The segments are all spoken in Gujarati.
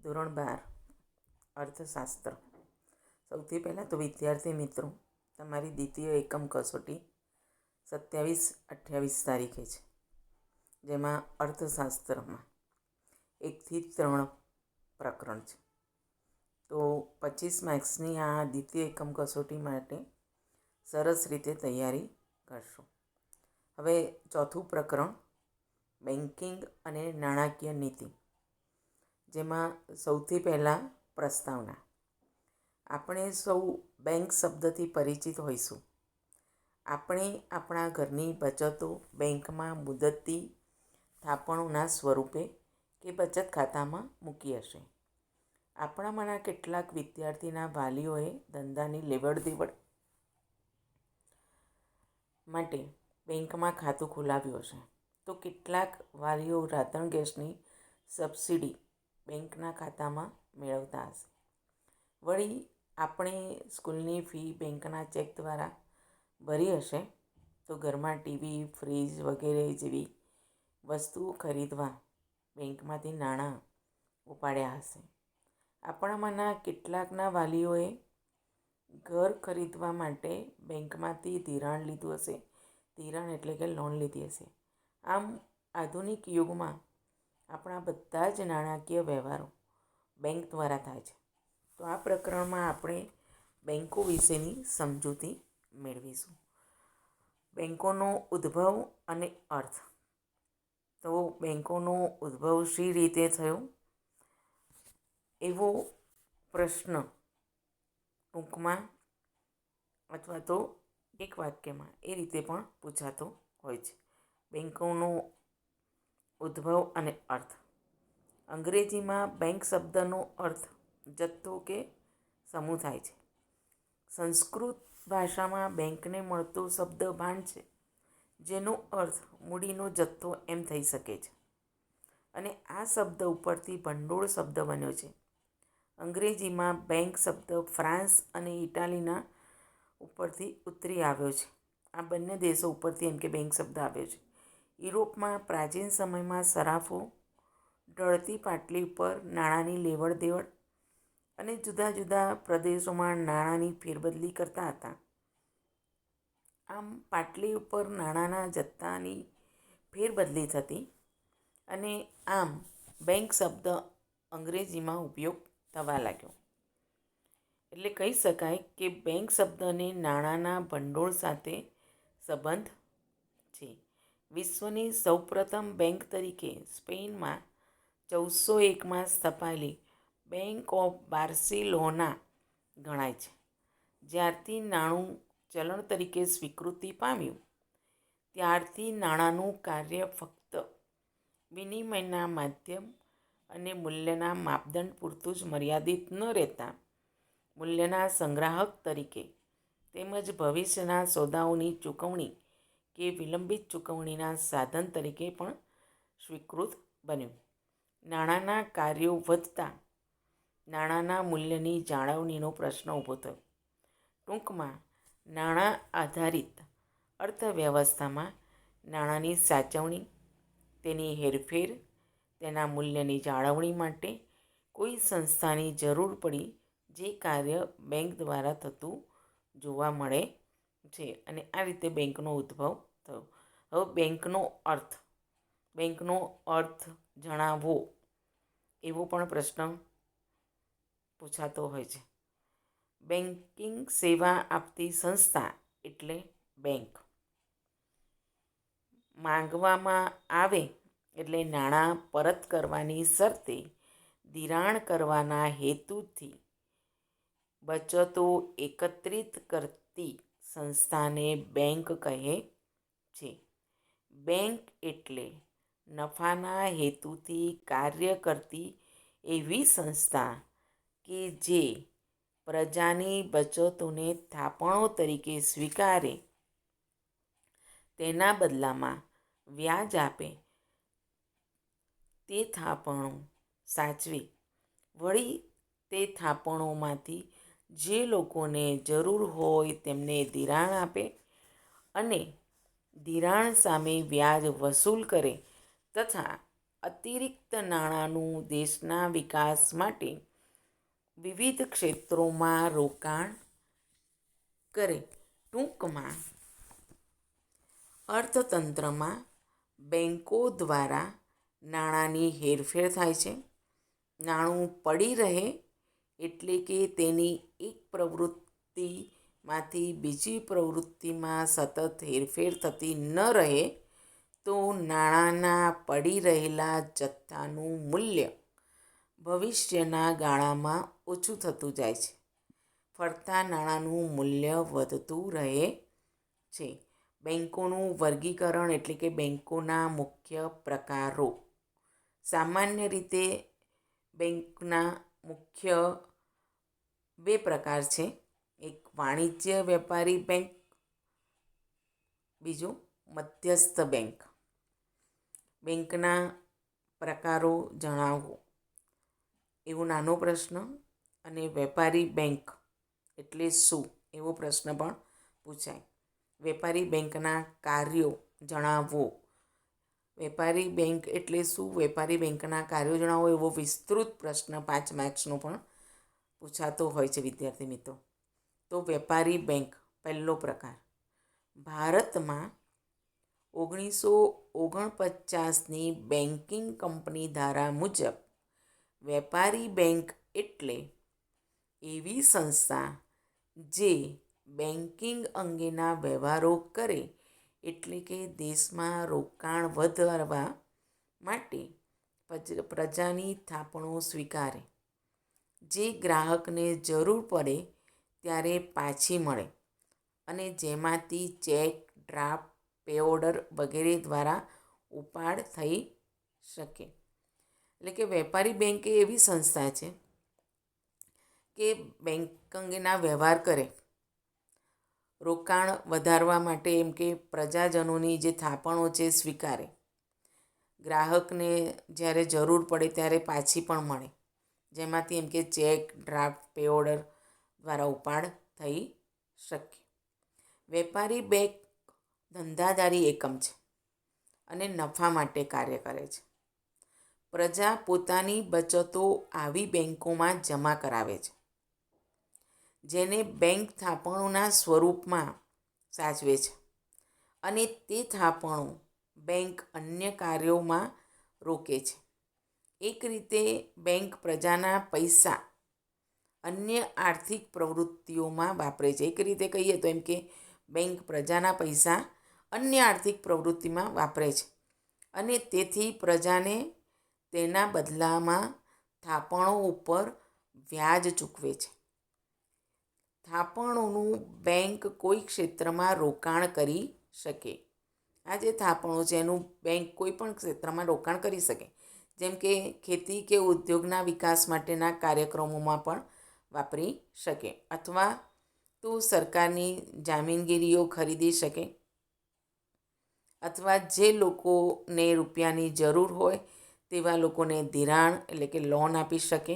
ધોરણ 12 અર્થશાસ્ત્ર. સૌથી પહેલાં તો વિદ્યાર્થી મિત્રો, તમારી દ્વિતીય એકમ કસોટી 27-28 તારીખે છે, જેમાં અર્થશાસ્ત્રમાં 1 થી 3 પ્રકરણ છે. તો 25 માર્ક્સની આ દ્વિતીય એકમ કસોટી માટે સરસ રીતે તૈયારી કરશો. હવે ચોથું પ્રકરણ બેન્કિંગ અને નાણાકીય નીતિ, જેમાં સૌથી પહેલાં પ્રસ્તાવના. આપણે સૌ બેંક શબ્દથી પરિચિત હોઈશું. આપણે આપણા ઘરની બચતો બેંકમાં મુદતી થાપણોના સ્વરૂપે કે બચત ખાતામાં મૂકી હશે. આપણામાંના કેટલાક વિદ્યાર્થીના વાલીઓએ ધંધાની લેવડ દેવડ માટે બેંકમાં ખાતું ખોલાવ્યું હશે, તો કેટલાક વાલીઓ રાંધણ ગેસની સબસિડી બેંકના ખાતામાં મેળવતા હશે. વળી આપણે સ્કૂલની ફી બેંકના ચેક દ્વારા ભરી હશે, તો ઘરમાં ટીવી, ફ્રીજ વગેરે જેવી વસ્તુઓ ખરીદવા બેંકમાંથી નાણાં ઉપાડ્યા હશે. આપણામાંના કેટલાકના વાલીઓએ ઘર ખરીદવા માટે બેંકમાંથી ધિરાણ લીધું હશે. ધિરાણ એટલે કે લોન લીધી હશે. આમ આધુનિક યુગમાં આપણા બધા જ નાણાકીય વ્યવહારો બેંક દ્વારા થાય છે. તો આ પ્રકરણમાં આપણે બેંકો વિશેની સમજૂતી મેળવીશું. બેંકોનો ઉદ્ભવ અને અર્થ. તો બેંકોનો ઉદ્ભવ શી રીતે થયો, એવો પ્રશ્ન ટૂંકમાં અથવા તો એક વાક્યમાં એ રીતે પણ પૂછાતો હોય છે. બેંકોનો ઉદ્ભવ અને અર્થ. અંગ્રેજીમાં બેંક શબ્દનો અર્થ જથ્થો કે સમૂહ થાય છે. સંસ્કૃત ભાષામાં બેંકને મળતો શબ્દ ભાંડ છે, જેનો અર્થ મૂડીનો જથ્થો એમ થઈ શકે છે, અને આ શબ્દ ઉપરથી ભંડોળ શબ્દ બન્યો છે. અંગ્રેજીમાં બેંક શબ્દ ફ્રાન્સ અને ઇટાલીના ઉપરથી ઉતરી આવ્યો છે. આ બંને દેશો ઉપરથી એમ કે બેંક શબ્દ આવ્યો છે. યુરોપમાં પ્રાચીન સમયમાં સરાફો ઢળતી પાટલી ઉપર નાણાંની લેવડ દેવડ અને જુદા જુદા પ્રદેશોમાં નાણાંની ફેરબદલી કરતા હતા. આમ પાટલી ઉપર નાણાંના જથ્થાની ફેરબદલી થતી, અને આમ બેંક શબ્દ અંગ્રેજીમાં ઉપયોગ થવા લાગ્યો. એટલે કહી શકાય કે બેંક શબ્દને નાણાંના ભંડોળ સાથે સંબંધ છે. વિશ્વની સૌપ્રથમ બેંક તરીકે સ્પેનમાં 1401માં સ્થપાયેલી બેંક ઓફ બાર્સિલોના ગણાય છે. જ્યારથી નાણું ચલણ તરીકે સ્વીકૃતિ પામ્યું, ત્યારથી નાણાંનું કાર્ય ફક્ત વિનિમયના માધ્યમ અને મૂલ્યના માપદંડ પૂરતું જ મર્યાદિત ન રહેતા મૂલ્યના સંગ્રાહક તરીકે તેમજ ભવિષ્યના સોદાઓની ચૂકવણી કે વિલંબિત ચૂકવણીના સાધન તરીકે પણ સ્વીકૃત બન્યું. નાણાંના કાર્યો વધતા નાણાંના મૂલ્યની જાળવણીનો પ્રશ્ન ઊભો થયો. ટૂંકમાં નાણાં આધારિત અર્થવ્યવસ્થામાં નાણાંની સાચવણી, તેની હેરફેર, તેના મૂલ્યની જાળવણી માટે કોઈ સંસ્થાની જરૂર પડી, જે કાર્ય બેંક દ્વારા થતું જોવા મળે છે. અને આ રીતે બેંકનો ઉદ્ભવ થયો. હવે બેંકનો અર્થ જણાવો, એવો પણ પ્રશ્ન પૂછાતો હોય છે. બેન્કિંગ સેવા આપતી સંસ્થા એટલે બેંક. માંગવામાં આવે એટલે નાણાં પરત કરવાની શરતે ધિરાણ કરવાના હેતુથી બચતો એકત્રિત કરતી સંસ્થાને બેંક કહે છે. બેંક એટલે નફાના હેતુથી કાર્ય કરતી એવી સંસ્થા કે જે પ્રજાની બચતોને થાપણો તરીકે સ્વીકારે, તેના બદલામાં વ્યાજ આપે, તે થાપણો સાચવે, વળી તે થાપણોમાંથી જે લોકોને જરૂર હોય તેમને ધિરાણ આપે અને ધિરાણ સામે વ્યાજ વસૂલ કરે, તથા અતિરિક્ત નાણાંનું દેશના વિકાસ માટે વિવિધ ક્ષેત્રોમાં રોકાણ કરે. ટૂંકમાં અર્થતંત્રમાં બેન્કો દ્વારા નાણાંની હેરફેર થાય છે. નાણું પડી રહે એટલે કે તેની એક પ્રવૃત્તિમાંથી બીજી પ્રવૃત્તિમાં સતત હેરફેર થતી ન રહે તો નાણાંના પડી રહેલા જથ્થાનું મૂલ્ય ભવિષ્યના ગાળામાં ઓછું થતું જાય છે. ફરતા નાણાંનું મૂલ્ય વધતું રહે છે. બેન્કોનું વર્ગીકરણ એટલે કે બેન્કોના મુખ્ય પ્રકારો. સામાન્ય રીતે બેન્કના મુખ્ય બે પ્રકાર છે. એક વાણિજ્ય વેપારી બેંક, બીજું મધ્યસ્થ બેંક. બેંકના પ્રકારો જણાવો એવો નાનો પ્રશ્ન, અને વેપારી બેંક એટલે શું એવો પ્રશ્ન પણ પૂછાય. વેપારી બેંકના કાર્યો જણાવો. વેપારી બેંક એટલે શું, વેપારી બેંકના કાર્યો જણાવો એવો વિસ્તૃત પ્રશ્ન 5 માર્ક્સનો પણ પૂછાતો હોય છે વિદ્યાર્થી મિત્રો. તો વેપારી બેંક પહેલો પ્રકાર. ભારતમાં 1949ની બેન્કિંગ કંપની ધારા મુજબ વેપારી બેંક એટલે એવી સંસ્થા જે બેન્કિંગ અંગેના વ્યવહારો કરે, એટલે કે દેશમાં રોકાણ વધારવા માટે પ્રજાની થાપણો સ્વીકારે, જે ગ્રાહકને જરૂર પડે ત્યારે પાછી મળે, અને જેમાંથી ચેક, ડ્રાફ્ટ, પે ઓર્ડર વગેરે દ્વારા ઉપાડ થઈ શકે. એટલે કે વેપારી બેંક એ એવી સંસ્થા છે કે બેંક અંગેના વ્યવહાર કરે, રોકાણ વધારવા માટે, એમ કે પ્રજાજનોની જે થાપણો છે સ્વીકારે, ગ્રાહકને જ્યારે જરૂર પડે ત્યારે પાછી પણ મળે, જેમાંથી એમ કે ચેક, ડ્રાફ્ટ, પે ઓર્ડર દ્વારા ઉપાડ થઈ શકે. વેપારી બેંક ધંધાદારી એકમ છે અને નફા માટે કાર્ય કરે છે. પ્રજા પોતાની બચતો આવી બેંકોમાં જમા કરાવે છે, જેને બેંક થાપણોના સ્વરૂપમાં સાચવે છે, અને તે થાપણો બેંક અન્ય કાર્યોમાં રોકે છે. એક રીતે બેંક પ્રજાના પૈસા અન્ય આર્થિક પ્રવૃત્તિઓમાં વાપરે છે. એક રીતે કહીએ તો એમ કે બેંક પ્રજાના પૈસા અન્ય આર્થિક પ્રવૃત્તિમાં વાપરે છે, અને તેથી પ્રજાને તેના બદલામાં થાપણો ઉપર વ્યાજ ચૂકવે છે. થાપણોનું બેંક કોઈ ક્ષેત્રમાં રોકાણ કરી શકે. આ જે થાપણો છે એનું બેંક કોઈ પણ ક્ષેત્રમાં રોકાણ કરી શકે, જેમ કે ખેતી કે ઉદ્યોગના વિકાસ માટેના કાર્યક્રમોમાં પણ વાપરી શકે, અથવા તો સરકારની જામીનગીરીઓ ખરીદી શકે, અથવા જે લોકોને રૂપિયાની જરૂર હોય તેવા લોકોને ધિરાણ એટલે કે લોન આપી શકે.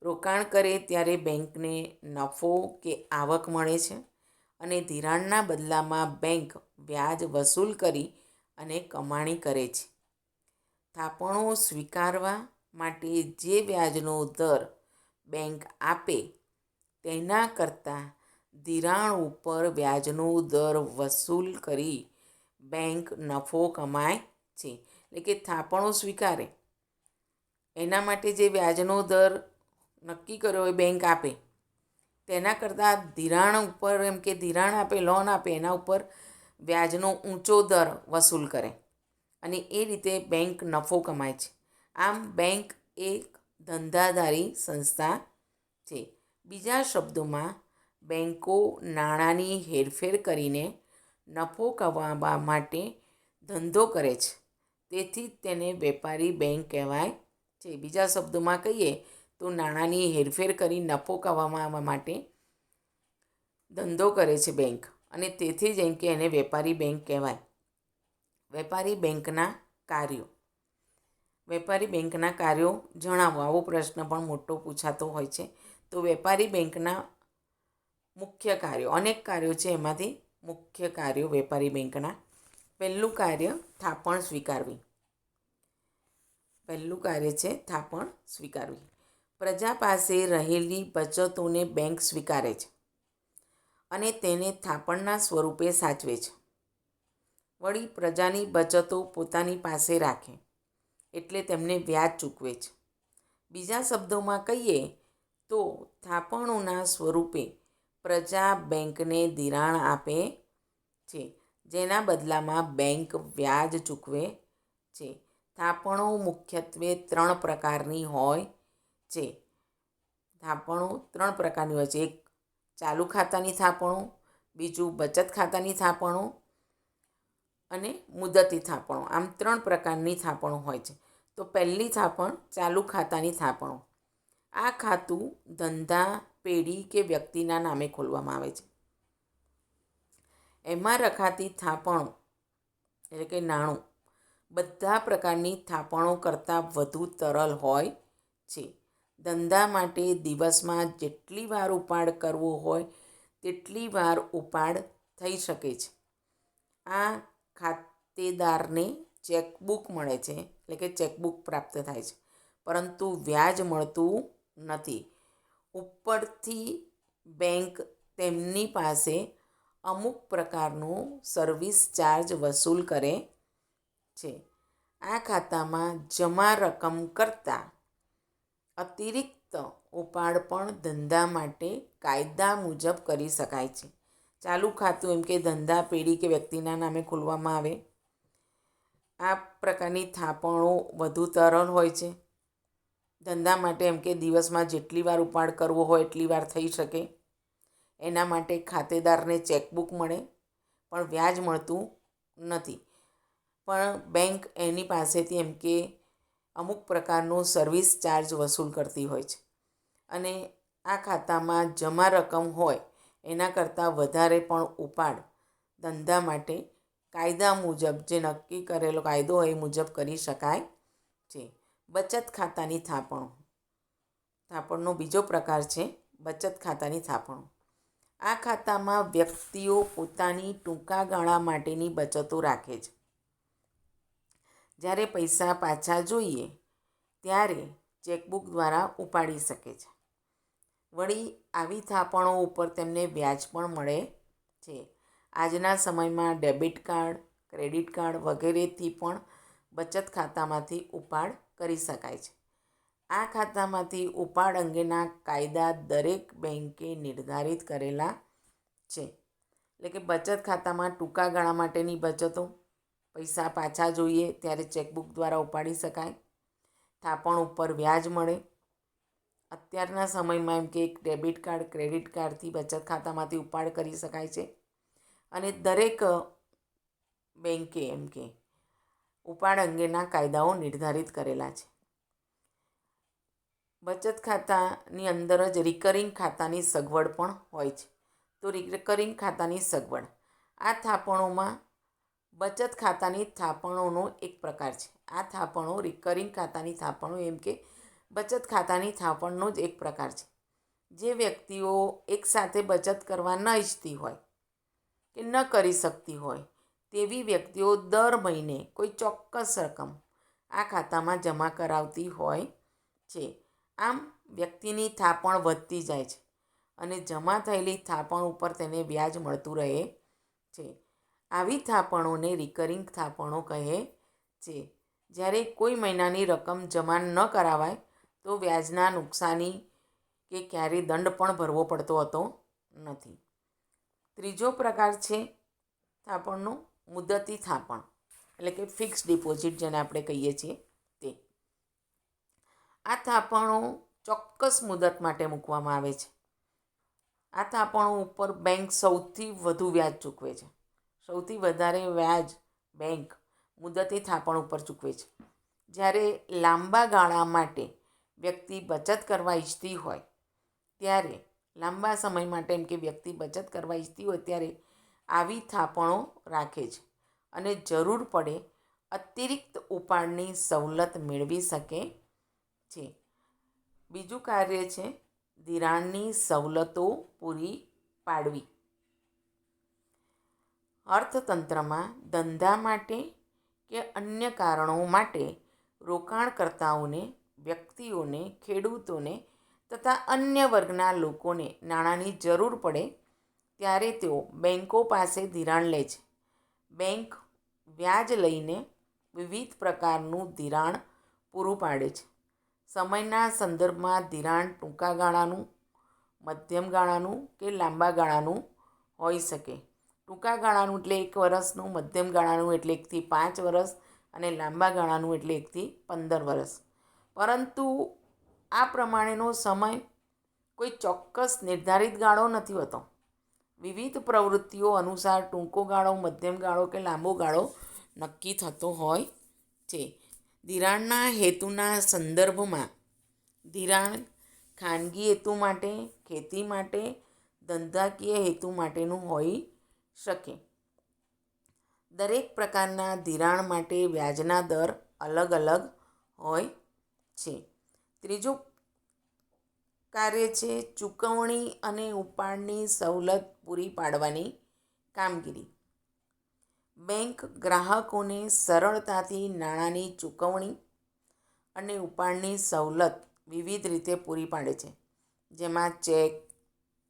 રોકાણ કરે ત્યારે બેંકને નફો કે આવક મળે છે, અને ધિરાણના બદલામાં બેંક વ્યાજ વસૂલ કરી અને કમાણી કરે છે. થાપણો સ્વીકારવા માટે જે વ્યાજનો દર બેંક આપે તેના કરતાં ધિરાણ ઉપર વ્યાજનો દર વસૂલ કરી બેંક નફો કમાય છે. એટલે કે થાપણો સ્વીકારે એના માટે જે વ્યાજનો દર નક્કી કર્યો હોય બેંક આપે, તેના કરતાં ધિરાણ ઉપર, એમ કે ધિરાણ આપે, લોન આપે, એના ઉપર વ્યાજનો ઊંચો દર વસૂલ કરે, અને એ રીતે બેંક નફો કમાય છે. આમ બેંક એક ધંધાદારી સંસ્થા છે. બીજા શબ્દોમાં બેન્કો નાણાંની હેરફેર કરીને નફો કમાવવા માટે ધંધો કરે છે, તેથી જ તેને વેપારી બેંક કહેવાય છે. બીજા શબ્દોમાં કહીએ તો નાણાંની હેરફેર કરી નફો કમાવવા માટે ધંધો કરે છે બેંક, અને તેથી જ એમ કે એને વેપારી બેંક કહેવાય. વેપારી બેંકના કાર્યો. વેપારી બેંકના કાર્યો જણાવો, આવો પ્રશ્ન પણ મોટો પૂછાતો હોય છે. તો વેપારી બેંકના મુખ્ય કાર્યો, અનેક કાર્યો છે, એમાંથી મુખ્ય કાર્યો વેપારી બેંકના. પહેલું કાર્ય થાપણ સ્વીકારવી. પહેલું કાર્ય છે થાપણ સ્વીકારવી. પ્રજા પાસે રહેલી બચતોને બેંક સ્વીકારે છે અને તેને થાપણના સ્વરૂપે સાચવે છે. વળી પ્રજાની બચતો પોતાની પાસે રાખે એટલે તેમને વ્યાજ ચૂકવે છે. બીજા શબ્દોમાં કહીએ તો થાપણોના સ્વરૂપે પ્રજા બેંકને ધિરાણ આપે છે, જેના બદલામાં બેંક વ્યાજ ચૂકવે છે. થાપણો મુખ્યત્વે 3 પ્રકારની હોય છે. થાપણો 3 પ્રકારની હોય છે. એક ચાલુ ખાતાની થાપણો, બીજું બચત ખાતાની થાપણો અને મુદતી થાપણો. આમ 3 પ્રકારની થાપણો હોય છે. તો પહેલી થાપણ ચાલુ ખાતાની થાપણો. આ ખાતું ધંધા, પેઢી કે વ્યક્તિના નામે ખોલવામાં આવે છે. એમાં રખાતી થાપણો એટલે કે નાણું બધા પ્રકારની થાપણો કરતાં વધુ તરલ હોય છે. ધંધા માટે દિવસમાં જેટલી વાર ઉપાડ કરવો હોય તેટલી વાર ઉપાડ થઈ શકે છે. આ ખાતેદારને ચેકબુક મળે છે એટલે કે ચેકબુક પ્રાપ્ત થાય છે, પરંતુ વ્યાજ મળતું નથી. ઉપરથી બેંક તેમની પાસે અમુક પ્રકારનો સર્વિસ ચાર્જ વસૂલ કરે છે. આ ખાતામાં જમા રકમ કરતાં અતિરિક્ત ઉપાડ પણ ધંધા માટે કાયદા મુજબ કરી શકાય છે. ચાલુ ખાતું એમ કે ધંધા, પેઢી કે વ્યક્તિના નામે ખોલવામાં આવે. આ પ્રકારની થાપણો વધુ તરલ હોય છે. ધંધા માટે એમ કે દિવસમાં જેટલી વાર ઉપાડ કરવો હોય એટલી વાર થઈ શકે. એના માટે ખાતેદારને ચેકબુક મળે પણ વ્યાજ મળતું નથી. પણ બેંક એની પાસેથી એમ કે અમુક પ્રકારનો સર્વિસ ચાર્જ વસૂલ કરતી હોય છે અને આ ખાતામાં જમા રકમ હોય એના કરતાં વધારે પણ ઉપાડ ધંધા માટે કાયદા મુજબ જે નક્કી કરેલો કાયદો હોય એ મુજબ કરી શકાય છે. બચત ખાતાની થાપણો. થાપણનો બીજો પ્રકાર છે બચત ખાતાની થાપણો. આ ખાતામાં વ્યક્તિઓ પોતાની ટૂંકા ગાળા માટેની બચતો રાખે છે. જ્યારે પૈસા પાછા જોઈએ ત્યારે ચેકબુક દ્વારા ઉપાડી શકે છે. વળી આવી થાપણો ઉપર તેમને વ્યાજ પણ મળે છે. આજના સમયમાં ડેબિટ કાર્ડ, ક્રેડિટ કાર્ડ વગેરેથી પણ બચત ખાતામાંથી ઉપાડ કરી શકાય છે. આ ખાતામાંથી ઉપાડ અંગેના કાયદા દરેક બેંકે નિર્ધારિત કરેલા છે. એટલે કે બચત ખાતામાં ટૂંકા ગાળા માટેની બચતો, પૈસા પાછા જોઈએ ત્યારે ચેકબુક દ્વારા ઉપાડી શકાય, થાપણ ઉપર વ્યાજ મળે. અત્યારના સમયમાં એમ કે એક ડેબિટ કાર્ડ, ક્રેડિટ કાર્ડથી બચત ખાતામાંથી ઉપાડ કરી શકાય છે અને દરેક બેંકે એમ કે ઉપાડ અંગેના કાયદાઓ નિર્ધારિત કરેલા છે. બચત ખાતાની અંદર જ રિકરિંગ ખાતાની સગવડ પણ હોય છે. તો રિકરિંગ ખાતાની સગવડ આ થાપણોમાં બચત ખાતાની થાપણોનો એક પ્રકાર છે. આ થાપણો રિકરિંગ ખાતાની થાપણો એમ કે બચત ખાતાની થાપણનો જ એક પ્રકાર છે. જે વ્યક્તિઓ એકસાથે બચત કરવા ન ઈચ્છતી હોય કે ન કરી શકતી હોય તેવી વ્યક્તિઓ દર મહિને કોઈ ચોક્કસ રકમ આ ખાતામાં જમા કરાવતી હોય છે. આમ વ્યક્તિની થાપણ વધતી જાય છે અને જમા થયેલી થાપણ ઉપર તેને વ્યાજ મળતું રહે છે. આવી થાપણોને રિકરિંગ થાપણો કહે છે. જ્યારે કોઈ મહિનાની રકમ જમા ન કરાવાય તો વ્યાજના નુકસાની કે ક્યારેય દંડ પણ ભરવો પડતો હતો નથી. ત્રીજો પ્રકાર છે થાપણનો મુદતી થાપણ એટલે કે ફિક્સ ડિપોઝિટ જેને આપણે કહીએ છીએ તે. આ થાપણો ચોક્કસ મુદત માટે મૂકવામાં આવે છે. આ થાપણો ઉપર બેંક સૌથી વધુ વ્યાજ ચૂકવે છે. સૌથી વધારે વ્યાજ બેંક મુદતી થાપણ ઉપર ચૂકવે છે. જ્યારે લાંબા ગાળા માટે વ્યક્તિ બચત કરવા ઈચ્છતી હોય ત્યારે લાંબા સમય માટે એમ કે વ્યક્તિ બચત કરવા ઈચ્છતી હોય ત્યારે આવી થાપણો રાખે છે અને જરૂર પડે અતિરિક્ત ઉપાડની સવલત મેળવી શકે છે. બીજું કાર્ય છે ધિરાણની સવલતો પૂરી પાડવી. અર્થતંત્રમાં ધંધા માટે કે અન્ય કારણો માટે રોકાણકર્તાઓને, વ્યક્તિઓને, ખેડૂતોને તથા અન્ય વર્ગના લોકોને નાણાંની જરૂર પડે ત્યારે તેઓ બેન્કો પાસે ધિરાણ લે છે. બેંક વ્યાજ લઈને વિવિધ પ્રકારનું ધિરાણ પૂરું પાડે છે. સમયના સંદર્ભમાં ધિરાણ ટૂંકા ગાળાનું, મધ્યમ ગાળાનું કે લાંબા ગાળાનું હોઈ શકે. ટૂંકા ગાળાનું એટલે 1 વર્ષનું, મધ્યમ ગાળાનું એટલે 1 થી 5 વર્ષ અને લાંબા ગાળાનું એટલે 1 થી 15 વર્ષ. પરંતુ આ પ્રમાણેનો સમય કોઈ ચોક્કસ નિર્ધારિત ગાળો નથી હોતો. વિવિધ પ્રવૃત્તિઓ અનુસાર ટૂંકો ગાળો, મધ્યમ ગાળો કે લાંબો ગાળો નક્કી થતો હોય છે. ધિરાણના હેતુના સંદર્ભમાં ધિરાણ ખાનગી હેતુ માટે, ખેતી માટે, ધંધાકીય હેતુ માટેનું હોઈ શકે. દરેક પ્રકારના ધિરાણ માટે વ્યાજના દર અલગ અલગ હોય છે. ત્રીજું કાર્ય છે ચૂકવણી અને ઉપાડની સવલત પૂરી પાડવાની કામગીરી. બેંક ગ્રાહકોને સરળતાથી નાણાંની ચૂકવણી અને ઉપાડની સવલત વિવિધ રીતે પૂરી પાડે છે, જેમાં ચેક,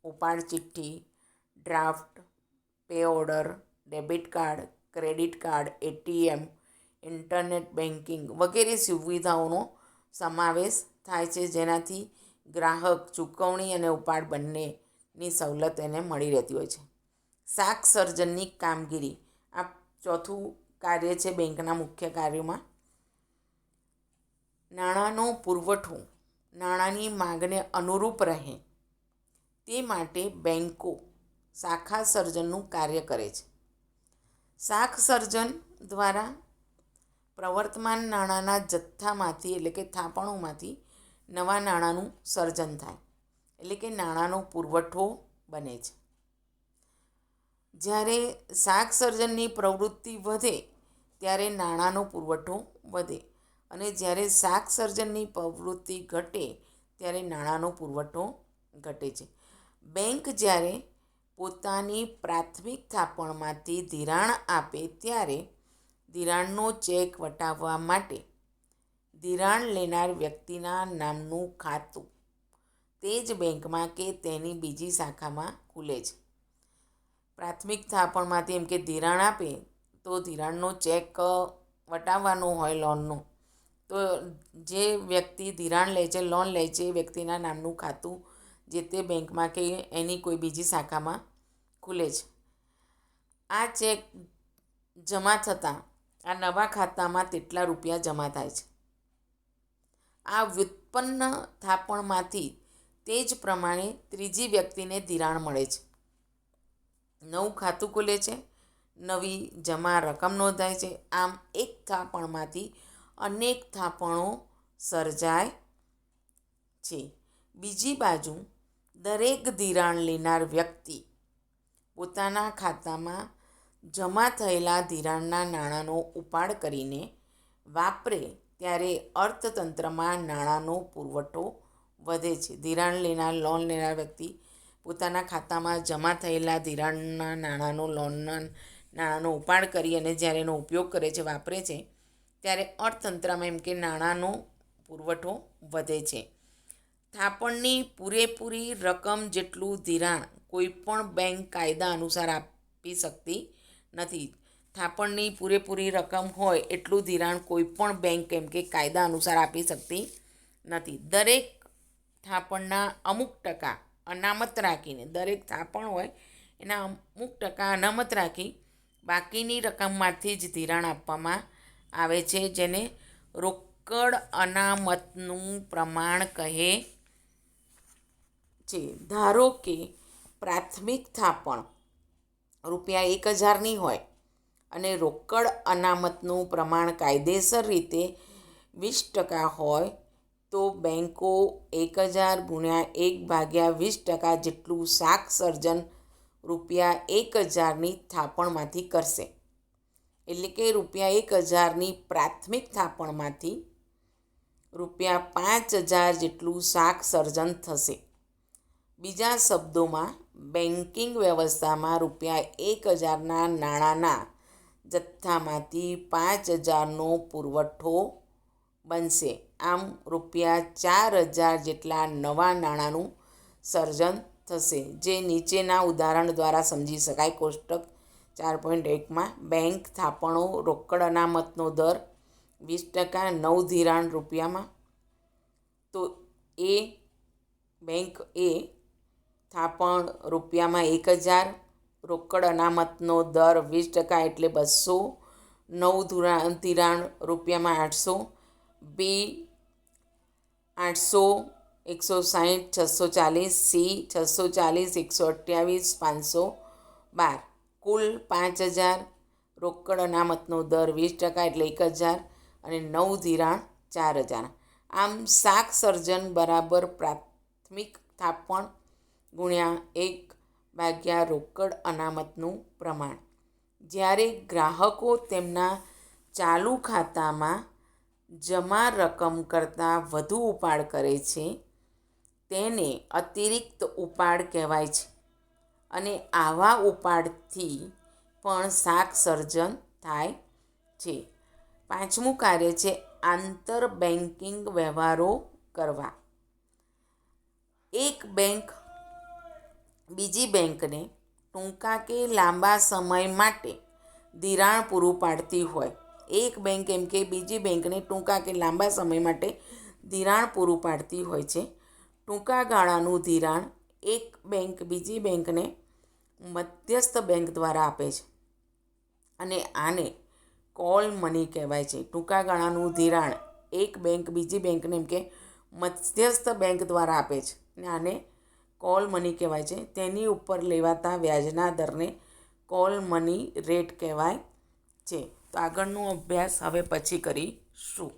ઉપાડ ચિઠ્ઠી, draft, pay order, debit card, credit card, ATM, internet banking વગેરે સુવિધાઓનો સમાવેશ થાય છે, જેનાથી ગ્રાહક ચૂકવણી અને ઉપાડ બંનેની સવલત એને મળી રહેતી હોય છે. શાખ સર્જનની કામગીરી આ ચોથું કાર્ય છે બેંકના મુખ્ય કાર્યોમાં. નાણાંનો પુરવઠો નાણાંની માંગને અનુરૂપ રહે તે માટે બેંકો શાખા સર્જનનું કાર્ય કરે છે. શાખ સર્જન દ્વારા પ્રવર્તમાન નાણાંના જથ્થામાંથી એટલે કે થાપણોમાંથી નવા નાણાંનું સર્જન થાય, એટલે કે નાણાંનો પુરવઠો બને છે. જ્યારે શાખ સર્જનની પ્રવૃત્તિ વધે ત્યારે નાણાંનો પુરવઠો વધે અને જ્યારે શાખ સર્જનની પ્રવૃત્તિ ઘટે ત્યારે નાણાંનો પુરવઠો ઘટે છે. બેંક જ્યારે પોતાની પ્રાથમિક થાપણમાંથી ધિરાણ આપે ત્યારે ધિરાણનો ચેક વટાવવા માટે ધિરાણ લેનાર વ્યક્તિના નામનું ખાતું તે જ બેંકમાં કે તેની બીજી શાખામાં ખુલે છે. પ્રાથમિક થાપણમાંથી એમ કે ધિરાણ આપે તો ધિરાણનો ચેક વટાવવાનો હોય લોનનો, તો જે વ્યક્તિ ધિરાણ લે છે, લોન લે છે, એ વ્યક્તિના નામનું ખાતું જે તે બેંકમાં કે એની કોઈ બીજી શાખામાં ખુલે છે. આ ચેક જમા થતાં આ નવા ખાતામાં તેટલા રૂપિયા જમા થાય છે. આ વ્યુત્પન્ન થાપણમાંથી તે જ પ્રમાણે ત્રીજી વ્યક્તિને ધિરાણ મળે છે. નવું ખાતું ખુલે છે, નવી જમા રકમ નોંધાય છે. આમ એક થાપણમાંથી અનેક થાપણો સર્જાય છે. બીજી બાજુ દરેક ધિરાણ લેનાર વ્યક્તિ પોતાના ખાતામાં જમા થયેલા ધિરાણના નાણાંનો ઉપાડ કરીને વાપરે ત્યારે અર્થતંત્રમાં નાણાંનો પુરવઠો વધે છે. ધિરાણ લેનાર, લોન લેનાર વ્યક્તિ પોતાના ખાતામાં જમા થયેલા ધિરાણના નાણાંનો ઉપાડ કરી અને જ્યારે એનો ઉપયોગ કરે છે, વાપરે છે, ત્યારે અર્થતંત્રમાં એમ કે નાણાંનો પુરવઠો વધે છે. થાપણની પૂરેપૂરી રકમ જેટલું ધિરાણ કોઈપણ બેંક કાયદા અનુસાર આપી શકતી નથી. થાપણની પૂરેપૂરી રકમ હોય એટલું ધિરાણ કોઈપણ બેંક એમ કે કાયદા અનુસાર આપી શકતી નથી. દરેક થાપણના અમુક ટકા અનામત રાખીને, દરેક થાપણ હોય એના અમુક ટકા અનામત રાખી બાકીની રકમમાંથી જ ધિરાણ આપવામાં આવે છે, જેને રોકડ અનામતનું પ્રમાણ કહે છે. ધારો કે પ્રાથમિક થાપણ રૂપિયા 1000ની હોય અને રોકડ અનામતનું પ્રમાણ કાયદેસર રીતે 20% હોય તો બેંકો 1000 ગુણ્યા 1/20% જેટલું શાખ સર્જન રૂપિયા 1000ની થાપણમાંથી કરશે. એટલે કે રૂપિયા 1000ની પ્રાથમિક થાપણમાંથી રૂપિયા 5000 જેટલું શાખ સર્જન થશે. બીજા શબ્દોમાં બેન્કિંગ વ્યવસ્થામાં રૂપિયા 1000ના નાણાંના જથ્થામાંથી 5000નો પુરવઠો બનશે. આમ ₹4,000 જેટલા નવા નાણાંનું સર્જન થશે, જે નીચેના ઉદાહરણ દ્વારા સમજી શકાય. કોષ્ટક 4.1માં બેંક થાપણો રોકડ અનામતનો દર 20%, નવ ધિરાણ રૂપિયામાં. તો બેંક એ થાપણ રૂપિયામાં 1,000, રોકડ અનામતનો દર 20% એટલે 200, નવ ધિરાણ રૂપિયામાં 800, બી 800, 160, 640, સી 640, 128, 512, કુલ 5,000, રોકડ અનામતનો દર 20% એટલે 1,000 અને નવ ધિરાણ 4,000. આમ શાક સર્જન બરાબર પ્રાથમિક થાપણ ગુણ્યા 1/, રોકડ અનામતનું પ્રમાણ. જ્યારે ગ્રાહકો તેમના ચાલુ ખાતામાં જમા રકમ કરતાં વધુ ઉપાડ કરે છે તેને અતિરિક્ત ઉપાડ કહેવાય છે, અને આવા ઉપાડથી પણ શાક સર્જન થાય છે. પાંચમું કાર્ય છે આંતર બેન્કિંગ વ્યવહારો કરવા. એક બેંક બીજી બેંકને ટૂંકા કે લાંબા સમય માટે ધિરાણ પૂરું પાડતી હોય. એક બેંક એમ કે બીજી બેંકને ટૂંકા કે લાંબા સમય માટે ધિરાણ પૂરું પાડતી હોય છે. ટૂંકા ગાળાનું ધિરાણ એક બેંક બીજી બેંકને મધ્યસ્થ બેંક દ્વારા આપે છે, અને આને કોલ મની કહેવાય છે. ટૂંકા ગાળાનું ધિરાણ એક બેંક બીજી બેંકને એમ કે મધ્યસ્થ બેંક દ્વારા આપે છે, અને આને કોલ મની કહેવાય છે. તેની ઉપર લેવાતા વ્યાજના દરને કોલ મની રેટ કહેવાય છે. તો આગળનો અભ્યાસ હવે પછી કરીશું.